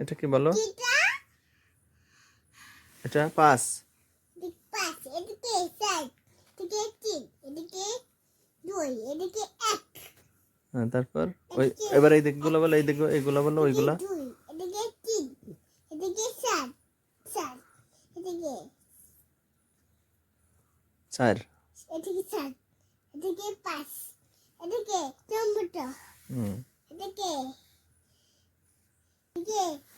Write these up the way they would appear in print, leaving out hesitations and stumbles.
এটা কি বলো? এটা 5। এদিকে 4, এদিকে 3, এদিকে 2, এদিকে 1, হ্যাঁ, তারপর ওই এবার এই দিকগুলো বলো, এই দিক এইগুলো বলো, ওইগুলা। এদিকে 3, এদিকে 4, এদিকে 4। এদিকে 4, এদিকে 5, এদিকে টমেটো, হুম। এদিকে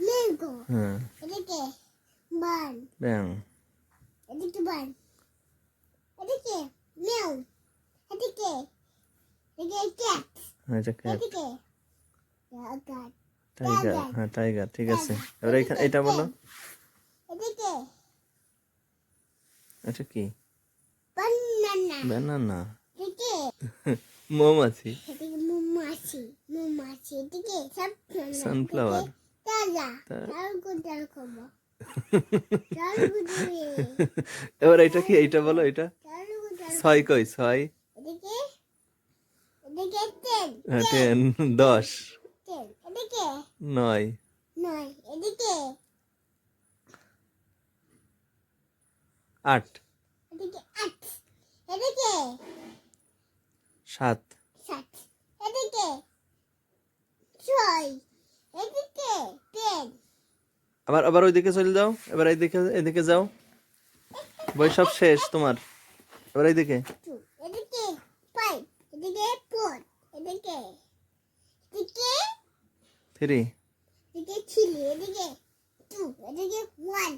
ম্যাঙ্গো, হ্যাঁ, এদিকে বান, ব্যাং। এদিকে বান, এদিকে মেউ, এদিকে ক্যাট, এটা ক্যাট। এদিকে টাইগার। হ্যাঁ, টাইগার, ঠিক আছে। এবার এইখানে এটা বলো। এদিকে এটা কি? বানানা, ব্যানানা। এদিকে মৌমাছি। এদিকে মৌমাছি, এদিকে সানফ্লাওয়ার। তাজা তা- তারকো এবার এটা কি? এইটা বলো, এটা 6 কই? 6। এদিকে এদিকে 10, হ্যাঁ, 10। 10। এদিকে 9। 9, এদিকে 8। এদিকে 8, এদিকে 7। 7, এদিকে 6, এদিকে 10, আবার আবার ওইদিকে চলে যাও। এবার এইদিকে, এদিকে যাও। বই সব শেষ তোমার। এবার এইদিকে 2, এদিকে 5, এদিকে 4, এদিকে 3। এদিকে 3, এদিকে 2, এদিকে 1,